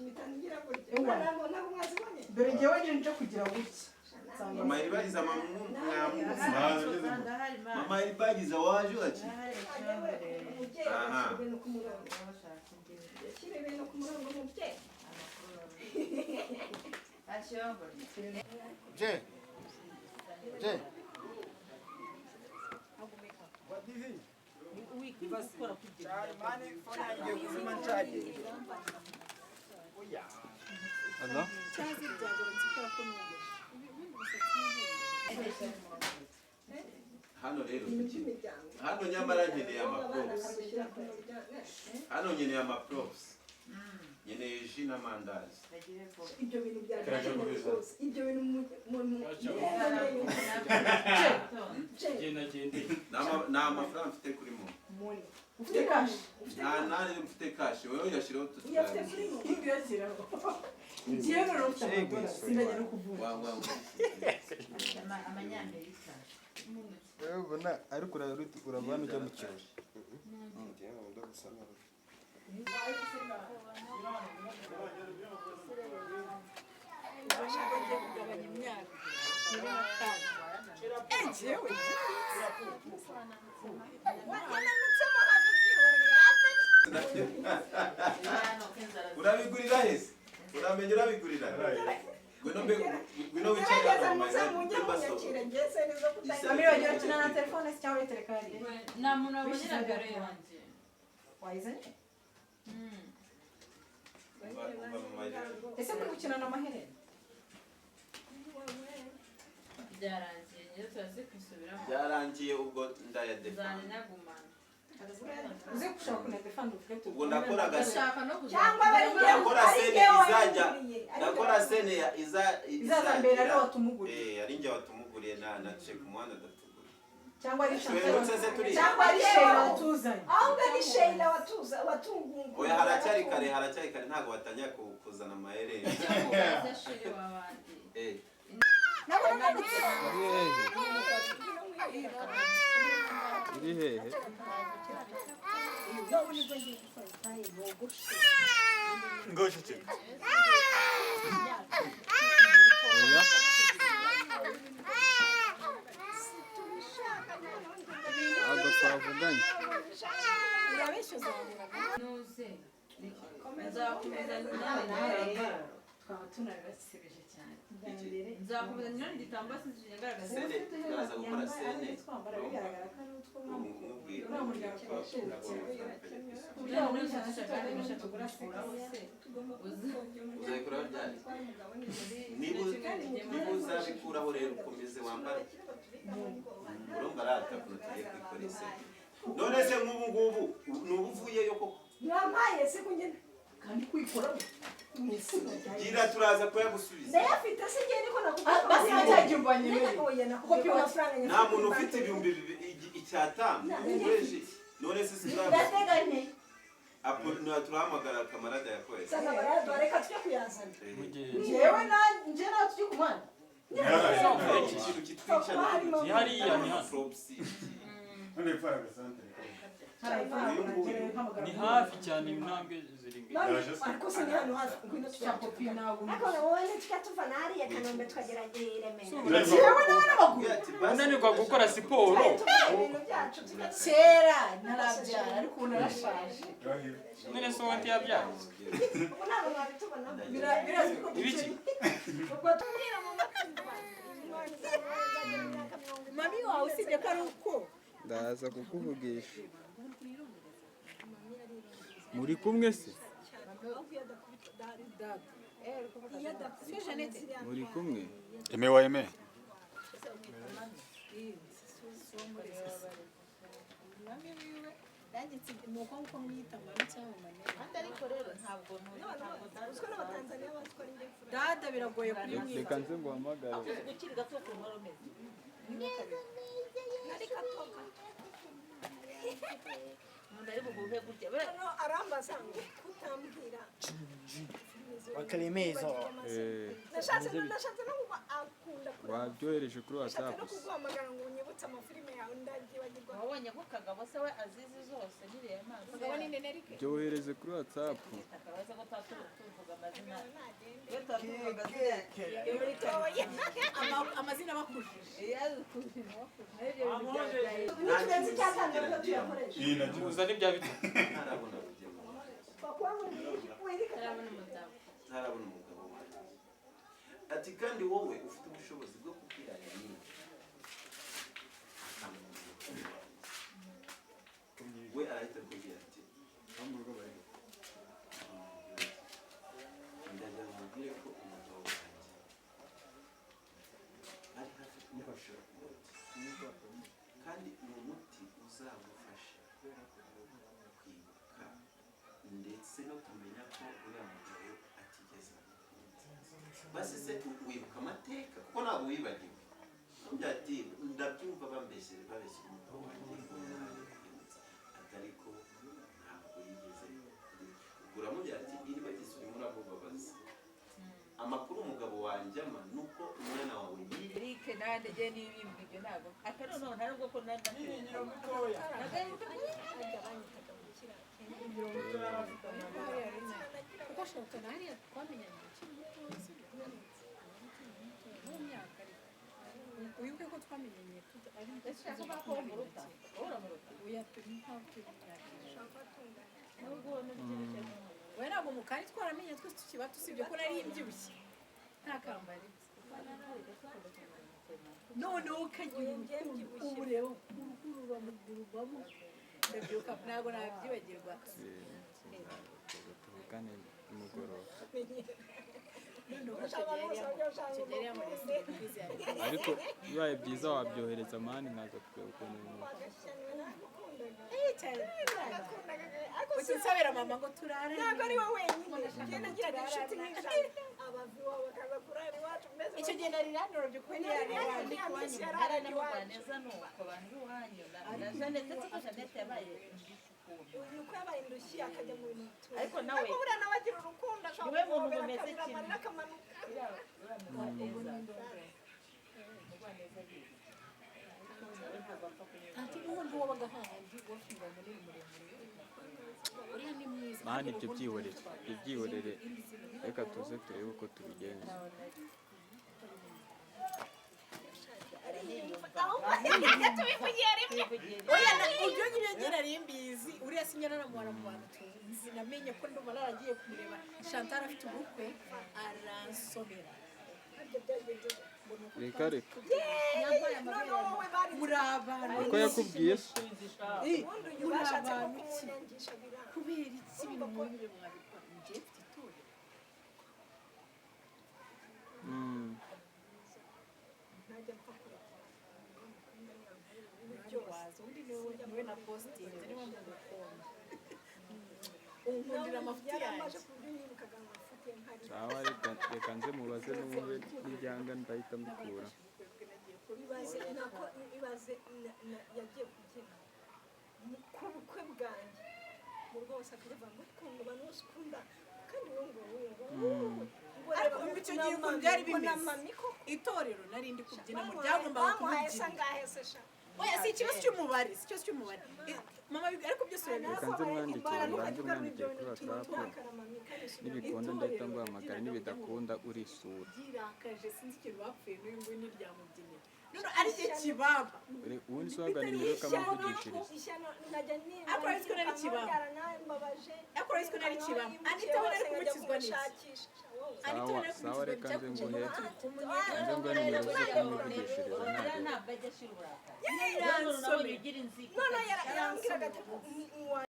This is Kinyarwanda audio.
kimitangira buryo nabo mwazibonye dore ngewe nje kugira gutya mama iribagiza mama iribagiza waje ati aha shire beno kumurongo mubye je Hello? hano rero hano nyamara nkeneye amaprops hano nkeneye amaprops nkeneye ji n'amandazi ibyo bintu byaje ibyo bintu na amafaranga mfite kuri mo ufite cash nani mfite cash wewe yashiraho yafite kuri mo ibiyasiraho ngiye no kutavuga sindajya no kuvuga amanyamerika wewe ubona ariko urabana ujya mu kirori kugabanya imyaka ejewe urabigurira hese uramenye urabigurira gwino wicaye hano amibagira kina na telefone cyangwa telekari na muntu abonera gare yanjye wayizanye ese kuri gukina na maherena byarangiye nyine turazi kwisubiramo byarangiye ubwo ndayadefa zanagumana uze gushaka kuna telefone ufite ubwo ndakora ndashaka no cyangwa bari ndakora sene izajya ndakora sene izaza mbere ari watumuguriye ari njye watumuguriye na check umuhanda datugura cyangwa ari cyangwa ari Sheila watuzanye ahubwo ari Sheila watungungu oya haracyari kare ntago watanya kuzana amaherere cyangwa shiri wabandi nabo nanditse iri hehe ngoshe cyane oya ado twavuganye urabeshyuza nuze nzakomeza nyine twaba tunabasibeje cyane nzakomeza nyine igitambaro sinzi ngaragaza sene ndaza gukora sene twambara bigaragara ko ari utwo umubwira uzayikuraho ryari niba uzabikuraho rero ukomeze wambare urumva arata kuno tugiye kwikora isene none se nk'ubu ngubu ni ubuvuyeyo koko mwamaye se kungena kandi kwikora gira turaza kuyagusubiza ndayafite se ngiye niko nakubwira basi ntacyagirwanye kopi amafaranga nta muntu ufite ibihumbi icyatanu none se ndateganye turahamagara kamarada ya kwezi sasa barado reka tujye kuyazana jewe na nje na tujye kumwana ikintu kitwica ni hariya ni hano ni hafi cyane intambwe ziri imbere ariko se ni hano hafi ngwino tujya kopi ntabwo ariko wowe tukatuva nariya Kanombe twagera Remera jewe nawe n'abaguru unanirwa gukora siporo ibintu byacu kera narabyara ariko ubu narashaje none se wanti yabyaye ubu ntabwo mwabitubona birazwi ko ibiki ubwo turira mu matsinda mami wawe usibye ko ari uko ndaza kukuvugisha muri kumwe se muri kumwe emewa eme dada biragoye kumwita reka nze nguhamagare arambaza ngo kutambwira Wakalimezo. nashatse no kuba akunda wabyohereje kuri Ndashaka WhatsApp no kuguhamagara ngo unyibutse amafilime yawe ndabyibagirwa. wabonye ko kagabo se we azizi zose niriye mazi Mugabo ni Nenerique. byohereze kuri WhatsApp akabaza ko tuvuga amazina Nagende. iyo tuvuga amazina bakujije N'ikirenze cyatangiye ko tuyakoresha. muza n'ibya bitatu ntarabona rugema tarabona umugabo ntarabona umugabo wanjye ati kandi wowe ufite ubushobozi bwo kubwira nyine we arahita akubwira ati ndagira ngo mubwire ko umugabo wanjye ari hafi kumufasha umuti kandi uwo muti uzagufasha kwibuka ndetse no kumenya ko uriya mugabo atigeze basi se wibuka amateka kuko ntabwo wibagiwe ati ndabyumva babeshyere umugabo wanjye ariko ntabwo yigeze uramubwira ati iriba gisuri muramubabaza amakuru umugabo wanjye ama nuko umwana wawe yiri Eric nande je n'ibindi ibyo ntabwo akano no ntabwo ko nanda ugashoka nariya twamenyanye mu myaka ariko wibuke ko twamenyanye ndashaka ko muruta uramuruta oya turi ntabwo nubwo n'ibyo we ntabwo mukari twaramenye twese tukiba tusibye ko nari mbyibushye nta kambari noneho ukagira ubu rero urukuru ruramugurwamo ndabyuka ntabwo nabyibagirwa tuvugane nimugoroba ariko bibaye byiza wabyohereza mani nkaza kureba ukuntu ukinsabira mama ngo turare Ntabwo ari wowe wenyine. Njye nagiraga inshuti nk'ijana. Abaviwa bakaza kurara iwacu mbese. icyo gihe nari nanurabye kuba ntiyari abandi Iminsi hari yarara n'amugwa iwacu. neza nuko abantu b'iwanyu na Jeannette ko Jeannette yabaye Uyu uko yabaye indushyi akajya mu bintu bitura. ariko nawe Ariko buriya nawe agira urukundo ashobora niwe muntu guhobera umeze akabira kimwe. amarira akamanuka. ati n'ubundi wabaga hahandi wafunga munini muremure uriya ni mwiza mani ibyo byihorere reka tuze turebe uko tubigenza oya ibyo ngibyo njye nari mbizi uriya sinyana namubara mu bantu tuzi namenye ko ndumva naragiye kumureba Chantal afite ubukwe aransomera reka reka Noneho wowe bari muri abantu uko yakubwiye se ubundi uyu muri bashatse nko abantu ki kumunyangisha biranga. kubera iki ibintu nk'ibi mwabikora njye mfite itorero Ntajya mpfa kureka. waza undi niwe na positinze niba mugukunda unkundira amafuti Yaramaze yanjye ku buryo nibukaga ngo mfite nkari. sawa reka nze mubaze n'umwe n'ibyanga ndahita mbikura Ibaze yagiye kubyina ku bukwe bwanjye mu rwose akavuga ngo ukunda abantu bose ukunda kandi wowe ariko icyo gihe ukuntu byari bimeze itorero nari ndi kubyina mu ryagombaga bamuhaye se kumubyina angahe se sha oya si ikibazo cy'umubare si ikibazo cy'umubare mama ariko byose reka nze mwandikire kuri WhatsApp nibikunda ndahita nguhamagara nibidakunda urisura byirakaje sinzi ikintu bapfuye n'uyu nguyu ntiryamubyinira none ari cyo kibaba ubundi se waganiriye ukamuvugishiriza ariko urabona ko nari kibaba ariko urabona ko nari kibaba anita we nari kumukizwa n'iki anita we nari sawa reka nze nguhe nimero zo ntabwo kumuvugishiriza ntabwo ajya ashira uburakari yaransomeye ugira inzika none yarambwiraga ati